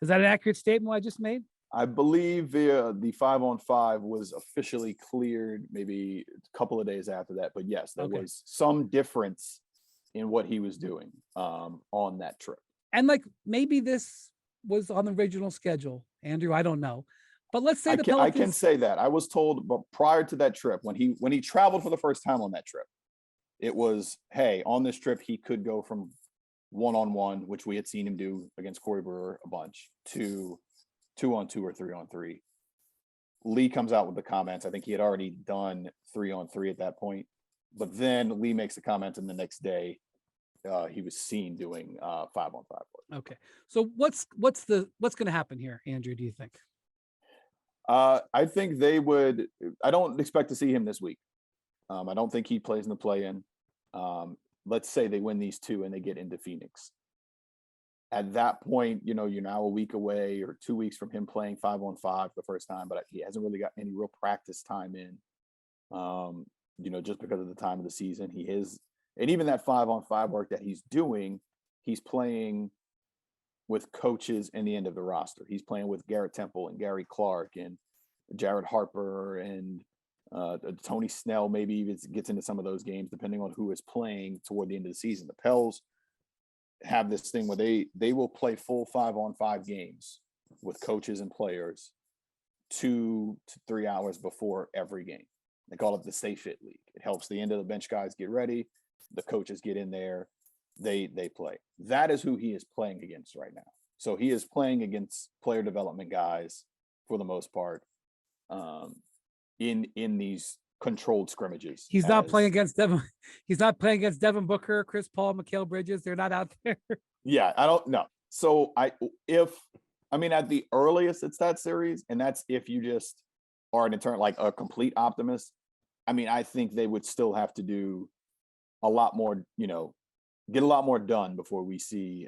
Is that an accurate statement what I just made? I believe the 5-on-5 was officially cleared maybe a couple of days after that. But yes, there was some difference in what he was doing on that trip. And like maybe this was on the original schedule, Andrew. I don't know. But let's say I can say that. I was told, but prior to that trip, when he traveled for the first time on that trip, it was, hey, on this trip, he could go from 1-on-1, which we had seen him do against Corey Brewer a bunch, to 2-on-2 or 3-on-3. Lee comes out with the comments. I think he had already done 3-on-3 at that point. But then Lee makes the comment, and the next day he was seen doing 5-on-5 work. Okay. So what's going to happen here, Andrew, do you think? I think they would. I don't expect to see him this week. I don't think he plays in the play-in. Let's say they win these 2 and they get into Phoenix. At that point, you're now a week away or 2 weeks from him playing 5-on-5 for the first time, but he hasn't really got any real practice time in. Just because of the time of the season he is, and even that 5-on-5 work that he's doing, he's playing with coaches in the end of the roster. He's playing with Garrett Temple and Gary Clark and Jared Harper and Tony Snell. Maybe even gets into some of those games depending on who is playing toward the end of the season. The Pels have this thing where they will play full 5-on-5 games with coaches and players 2 to 3 hours before every game. They call it the Stay Fit League. It helps the end of the bench guys get ready. The coaches get in there. They play. That is who he is playing against right now. So he is playing against player development guys for the most part in these controlled scrimmages. He's not playing against Devin. He's not playing against Devin Booker, Chris Paul, Mikal Bridges. They're not out there. Yeah, I don't know. So at the earliest it's that series, and that's if you just are an eternal, like a complete optimist. I mean, I think they would still have to do a lot more, get a lot more done before we see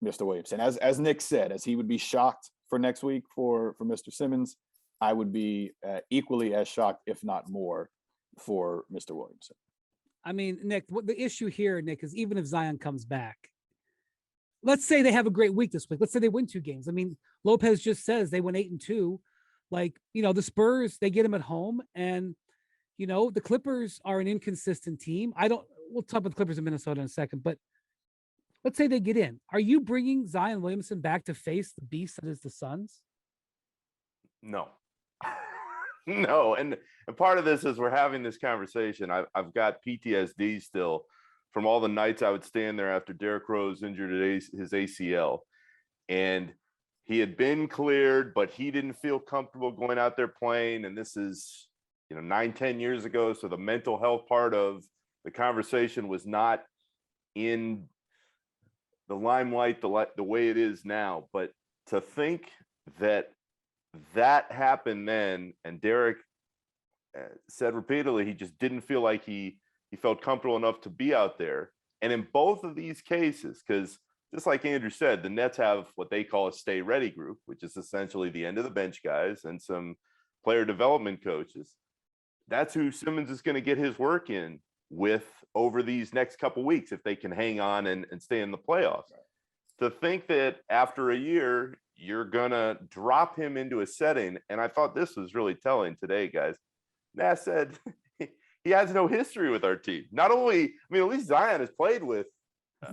Mr. Williamson. As Nick said, as he would be shocked for next week for Mr. Simmons, I would be equally as shocked, if not more, for Mr. Williamson. I mean, Nick, what the issue here, Nick, is even if Zion comes back, let's say they have a great week this week. Let's say they win 2 games. I mean, Lopez just says they went 8-2. Like, the Spurs, they get him at home, and the Clippers are an inconsistent team. We'll talk about the Clippers in Minnesota in a second, but let's say they get in. Are you bringing Zion Williamson back to face the beast that is the Suns? No. No. And part of this is we're having this conversation. I've got PTSD still from all the nights I would stand there after Derrick Rose injured his ACL. And he had been cleared, but he didn't feel comfortable going out there playing. And this is, 9-10 years ago. So the mental health part of the conversation was not in the limelight the way it is now. But to think that happened then, and Derrick said repeatedly he just didn't feel like he felt comfortable enough to be out there. And in both of these cases, because just like Andrew said, the Nets have what they call a stay ready group, which is essentially the end of the bench guys and some player development coaches. That's who Simmons is going to get his work in with over these next couple weeks if they can hang on and stay in the playoffs. To think that after a year, you're going to drop him into a setting. And I thought this was really telling today, guys. Nash said he has no history with our team. Not only, at least Zion has played with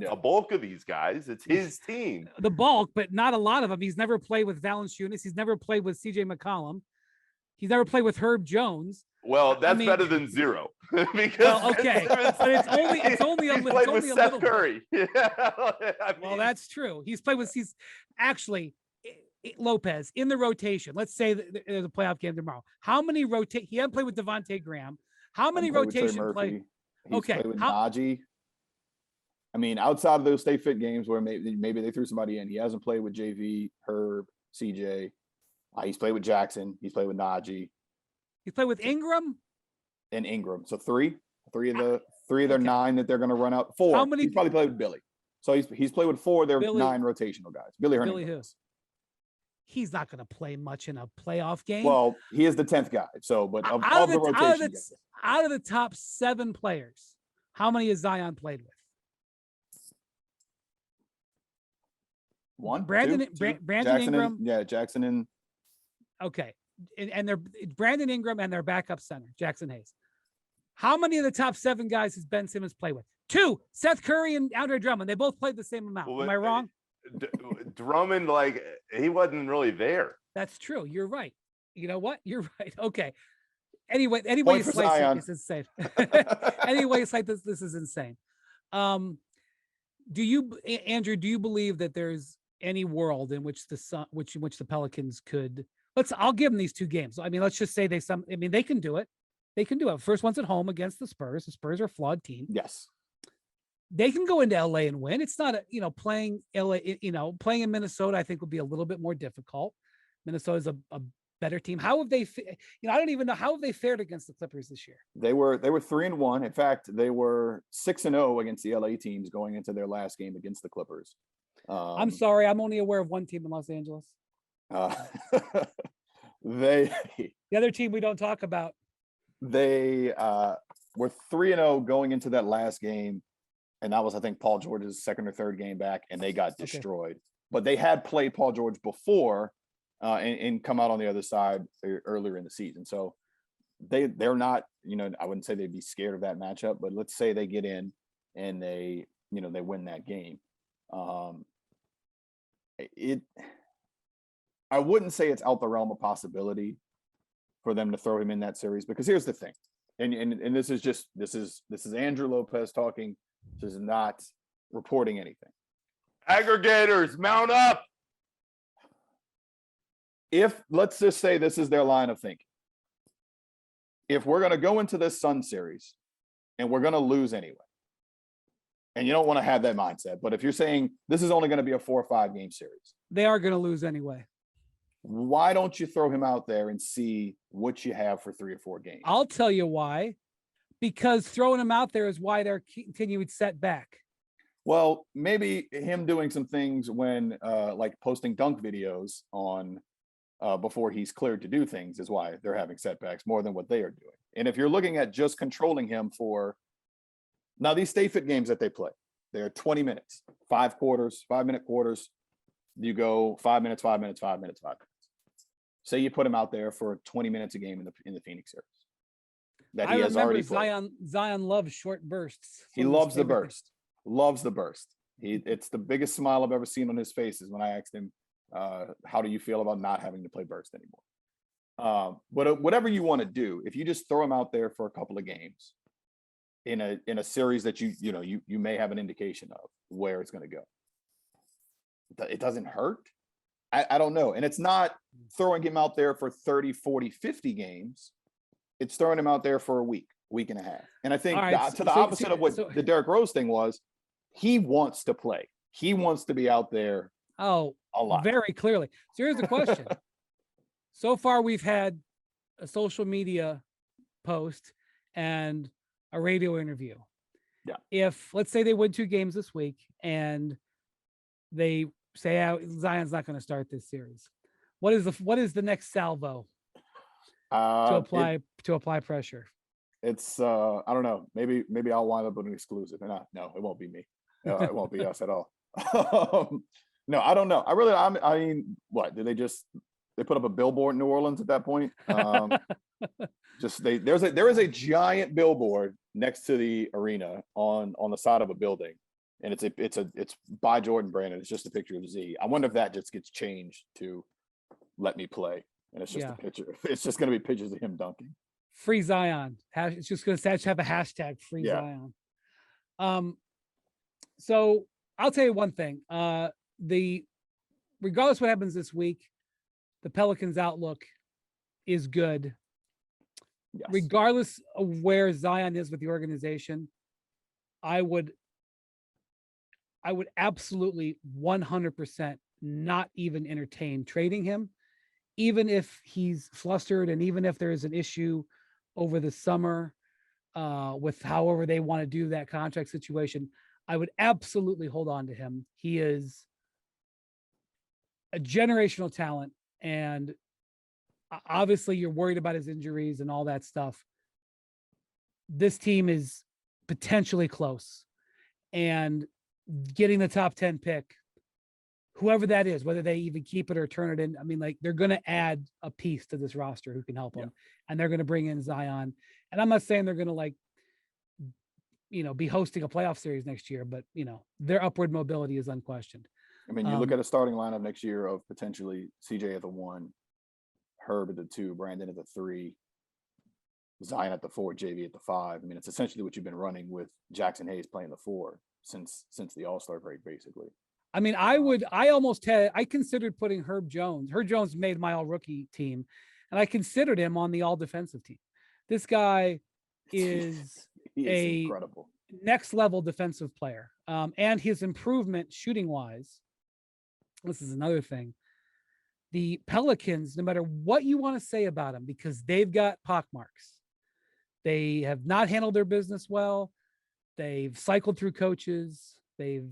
a bulk of these guys. It's his team. The bulk, but not a lot of them. He's never played with Valanciunas. He's never played with CJ McCollum. He's never played with Herb Jones. Well, that's better than zero. Because okay, but it's only a little. Played with Seth Curry. Well, that's true. He's actually Lopez in the rotation. Let's say there's a playoff game tomorrow. How many He hadn't played with Devontae Graham. How many rotation play? He's played with Najee. Outside of those stay fit games where maybe they threw somebody in, he hasn't played with JV, Herb, CJ. He's played with Jackson. He's played with Najee. He's played with Ingram. And Ingram. So three of their 9 that they're going to run out. 4. How many? He's probably played with Billy. So he's played with 4 of their 9 rotational guys. Billy Hernandez. He's not going to play much in a playoff game. Well, he is the 10th guy. So, but of the rotation guys. Out of the top 7 players, how many has Zion played with? 1, Brandon 2, Brandon Ingram. Jackson and. Okay. And they're Brandon Ingram and their backup center, Jackson Hayes. How many of the top 7 guys has Ben Simmons played with? 2, Seth Curry and Andre Drummond. They both played the same amount. Am I wrong? Drummond, he wasn't really there. That's true. You're right. You know what? You're right. Okay. Anyway, you slice it, it's insane. Anyway, it's like this is insane. Andrew, do you believe that there's any world in which the Pelicans could? I'll give them these 2 games. Let's just say they can do it. They can do it. First one's at home against the Spurs. The Spurs are a flawed team. Yes. They can go into LA and win. It's not playing LA, playing in Minnesota, I think would be a little bit more difficult. Minnesota's a better team. How have they, I don't even know, how have they fared against the Clippers this year? They were 3-1. In fact, they were 6-0 against the LA teams going into their last game against the Clippers. I'm sorry. I'm only aware of one team in Los Angeles. The other team we don't talk about. They were 3-0 going into that last game, and that was, I think, Paul George's 2nd or 3rd game back, and they got destroyed. Okay. But they had played Paul George before and come out on the other side earlier in the season. So they're not, I wouldn't say they'd be scared of that matchup, but let's say they get in and they win that game. I wouldn't say it's out the realm of possibility for them to throw him in that series, because here's the thing. And this is Andrew Lopez talking. This is not reporting anything. Aggregators, mount up. If let's just say this is their line of thinking. If we're going to go into this Sun series and we're going to lose anyway, and you don't want to have that mindset, but if you're saying this is only going to be a 4 or 5 game series, They are going to lose anyway. why don't you throw him out there and see what you have for 3 or 4 games? I'll tell you why. Because throwing him out there is why they're continuing setback. Well, maybe him doing some things when like posting dunk videos on before he's cleared to do things is why they're having setbacks more than what they are doing. And if you're looking at just controlling him for now, these stay fit games that they play, they're 20 minutes, 5 quarters, 5-minute quarters. You go 5 minutes, 5 minutes, 5 minutes, 5 minutes. Say you put him out there for 20 minutes a game in the Phoenix series. That he has already played. Zion loves short bursts. He loves the burst. Loves the burst. It's the biggest smile I've ever seen on his face is when I asked him, how do you feel about not having to play burst anymore? But whatever you want to do, if you just throw him out there for a couple of games in a series that you may have an indication of where it's going to go, it doesn't hurt. I don't know. And it's not throwing him out there for 30, 40, 50 games. It's throwing him out there for a week and a half. And I think the opposite of what the Derrick Rose thing was, he wants to play. He wants to be out there. Oh, a lot. Very clearly. So here's the question. So far, we've had a social media post and a radio interview. Yeah. If let's say they win 2 games this week and they say Zion's not going to start this series, what is the next salvo to apply pressure? It's I don't know. Maybe I'll wind up with an exclusive. No, it won't be me. It won't be us at all. No, I don't know. I mean, what did they put up a billboard in New Orleans at that point? There is a giant billboard next to the arena on the side of a building, and it's by Jordan Brand, and it's just a picture of Z. I wonder if that just gets changed to "Let me play," and it's just a picture. It's just going to be pictures of him dunking. Free Zion. It's just going to have a hashtag Free Zion. So I'll tell you one thing. Regardless what happens this week, the Pelicans' outlook is good. Yes. Regardless of where Zion is with the organization, I would absolutely 100% not even entertain trading him, even if he's flustered and even if there is an issue over the summer with however they want to do that contract situation. I would absolutely hold on to him. He is a generational talent, and obviously you're worried about his injuries and all that stuff. This team is potentially close, and getting the top 10 pick, whoever that is, whether they even keep it or turn it in, I mean, like, they're going to add a piece to this roster who can help them, and they're going to bring in Zion. And I'm not saying they're going to be hosting a playoff series next year, but their upward mobility is unquestioned. I mean, you look at a starting lineup next year of potentially CJ at the 1, Herb at the 2, Brandon at the 3, Zion at the 4, JV at the 5. I mean, it's essentially what you've been running with Jackson Hayes playing the 4 since the All-Star break, basically. I mean, I considered putting Herb Jones. Herb Jones made my all-rookie team, and I considered him on the all-defensive team. This guy is incredible. Next level defensive player. And his improvement shooting wise, this is another thing. The Pelicans, no matter what you want to say about them, because they've got pockmarks, they have not handled their business well. They've cycled through coaches. The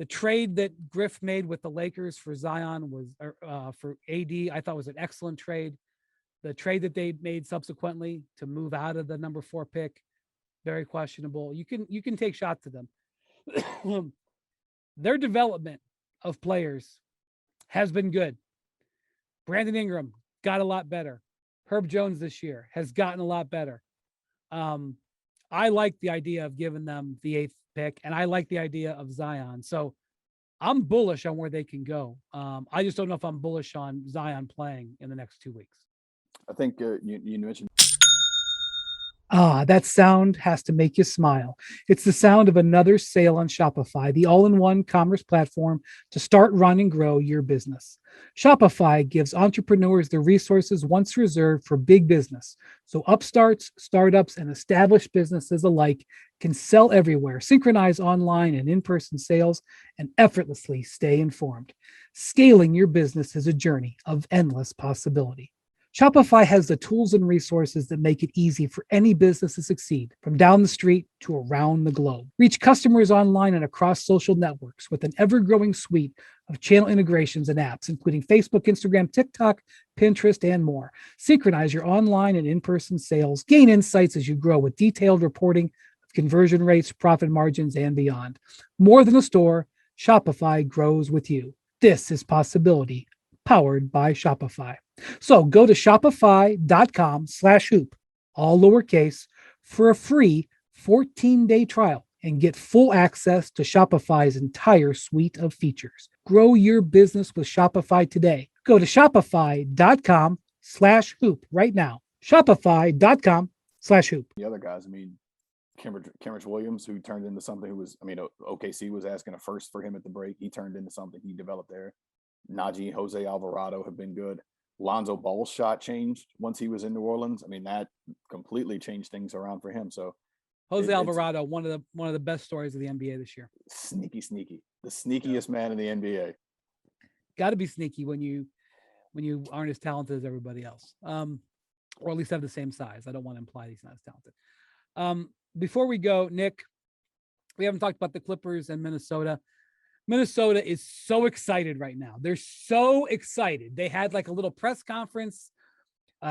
trade that Griff made with the Lakers for Zion for AD, I thought was an excellent trade. The trade that they made subsequently to move out of the number 4 pick, very questionable. You can take shots at them. Their development of players has been good. Brandon Ingram got a lot better. Herb Jones this year has gotten a lot better. I like the idea of giving them the 8th pick, and I like the idea of Zion. So I'm bullish on where they can go. I just don't know if I'm bullish on Zion playing in the next 2 weeks. I think you mentioned Ah, that sound has to make you smile. It's the sound of another sale on Shopify, the all in one commerce platform to start, run, and grow your business. Shopify gives entrepreneurs the resources once reserved for big business. So upstarts, startups, and established businesses alike can sell everywhere, synchronize online and in person sales, and effortlessly stay informed. Scaling your business is a journey of endless possibility. Shopify has the tools and resources that make it easy for any business to succeed, from down the street to around the globe. Reach customers online and across social networks with an ever-growing suite of channel integrations and apps, including Facebook, Instagram, TikTok, Pinterest, and more. Synchronize your online and in-person sales. Gain insights as you grow with detailed reporting of conversion rates, profit margins, and beyond. More than a store, Shopify grows with you. This is Possibility, powered by Shopify. So go to shopify.com/hoop, all lowercase, for a free 14-day trial and get full access to Shopify's entire suite of features. Grow your business with Shopify today. Go to shopify.com/hoop right now. Shopify.com/hoop. The other guys, I mean, Kenrich Williams, who turned into something who was, I mean, OKC was asking a first for him at the break. He turned into something he developed there. Najee, Jose Alvarado have been good. Lonzo Ball's shot changed once he was in New Orleans. I mean, that completely changed things around for him. So Jose Alvarado, one of the best stories of the NBA this year. Sneaky, the sneakiest man in the NBA. Got to be sneaky when you aren't as talented as everybody else, or at least have the same size. I don't want to imply he's not as talented. Before we go, Nick, we haven't talked about the Clippers and Minnesota. Minnesota is so excited right now. They're so excited. They had like a little press conference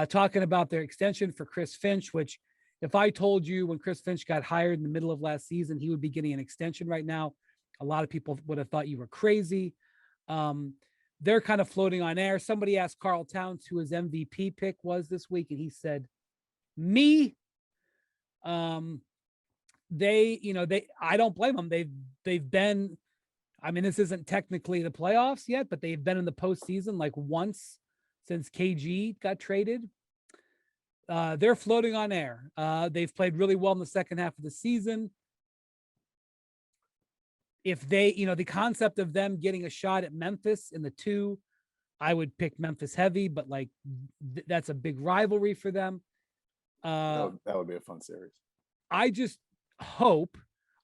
talking about their extension for Chris Finch, which if I told you when Chris Finch got hired in the middle of last season, he would be getting an extension right now, a lot of people would have thought you were crazy. They're kind of floating on air. Somebody asked Karl Towns who his MVP pick was this week, and he said, me. I don't blame them. They've been, I mean, this isn't technically the playoffs yet, but they've been in the postseason like once since KG got traded. They're floating on air. They've played really well in the second half of the season. If they, the concept of them getting a shot at Memphis in the 2, I would pick Memphis heavy, but like that's a big rivalry for them. That would be a fun series. I just hope,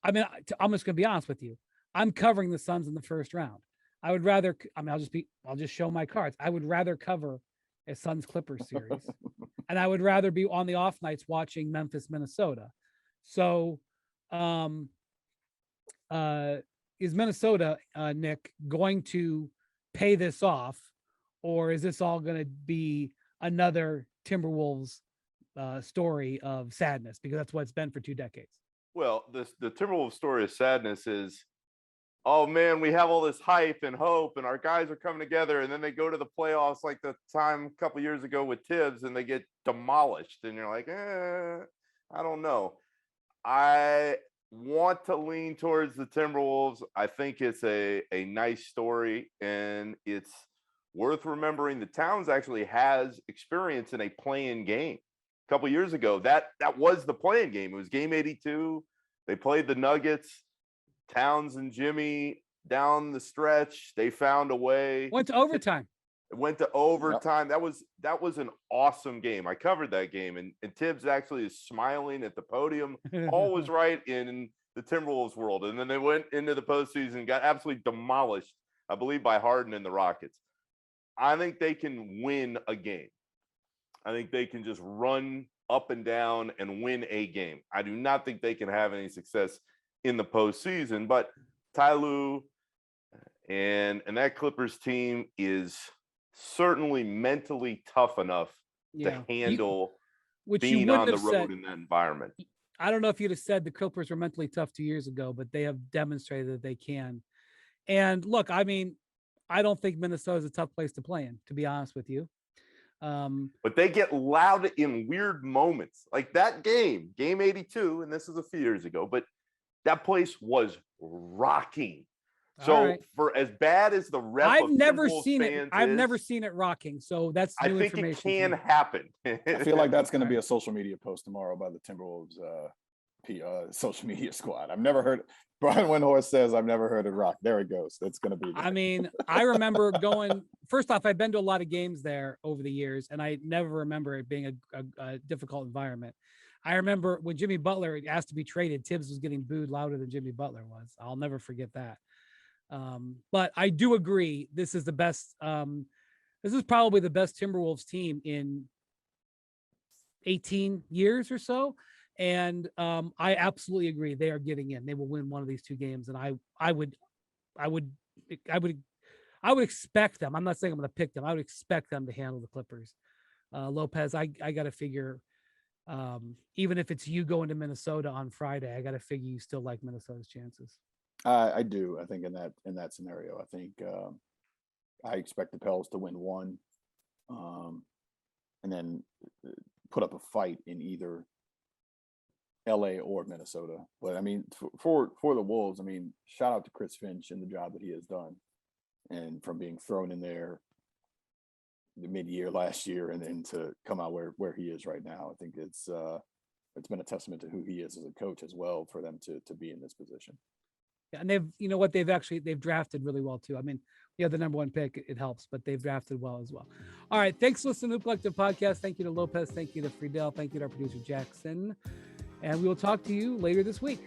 I'm just going to be honest with you. I'm covering the Suns in the first round. I would rather, I'll just show my cards. I would rather cover a Suns Clippers series. And I would rather be on the off nights watching Memphis, Minnesota. So, is Minnesota, Nick, going to pay this off, or is this all going to be another Timberwolves story of sadness? Because that's what it's been for 2 decades. Well, the Timberwolves story of sadness is, oh man, we have all this hype and hope, and our guys are coming together, and then they go to the playoffs like the time a couple years ago with Tibbs, and they get demolished, and you're like, I don't know. I want to lean towards the Timberwolves. I think it's a nice story, and it's worth remembering that Towns actually has experience in a play-in game. A couple years ago, that was the play-in game. It was game 82. They played the Nuggets. Towns and Jimmy down the stretch, they found a way. Went to overtime. It went to overtime. Yep. That was an awesome game. I covered that game, and Tibbs actually is smiling at the podium. All was right in the Timberwolves world, and then they went into the postseason and got absolutely demolished, I believe, by Harden and the Rockets. I think they can win a game. I think they can just run up and down and win a game. I do not think they can have any success in the postseason, but Ty Lue and that Clippers team is certainly mentally tough enough to handle being on the road in that environment. I don't know if you'd have said the Clippers were mentally tough 2 years ago, but they have demonstrated that they can. And look, I mean, I don't think Minnesota is a tough place to play in, to be honest with you. But they get loud in weird moments, like that game 82, and this is a few years ago, but that place was rocking. So All right. for as bad as the rep I've of never Timberwolves seen it. fans I've is, never seen it rocking. So that's I new think it information. can to me. happen. I feel like that's going to be Alright. a social media post tomorrow by the Timberwolves social media squad. I've never heard. Brian Windhorst says I've never heard it rock. There it goes. That's going to be. I mean, I remember going. First off, I've been to a lot of games there over the years, and I never remember it being a difficult environment. I remember when Jimmy Butler asked to be traded, Tibbs was getting booed louder than Jimmy Butler was. I'll never forget that. But I do agree. This is the best. This is probably the best Timberwolves team in 18 years or so. And I absolutely agree. They are getting in. They will win one of these two games. And I would expect them. I'm not saying I'm going to pick them. I would expect them to handle the Clippers. Lopez, I got to figure, even if it's you going to Minnesota on Friday, I got to figure you still like Minnesota's chances. I do. I think in that scenario, I think I expect the Pels to win one, and then put up a fight in either LA or Minnesota. But I mean, for the Wolves, I mean, shout out to Chris Finch and the job that he has done, and from being thrown in there the mid-year last year and then to come out where he is right now. I think it's been a testament to who he is as a coach as well for them to be in this position. Yeah, and they've drafted really well too. I mean, yeah, the number one pick, it helps, but they've drafted well as well. All right. Thanks for listening to the Collective Podcast. Thank you to Lopez. Thank you to Friedell. Thank you to our producer, Jackson. And we will talk to you later this week.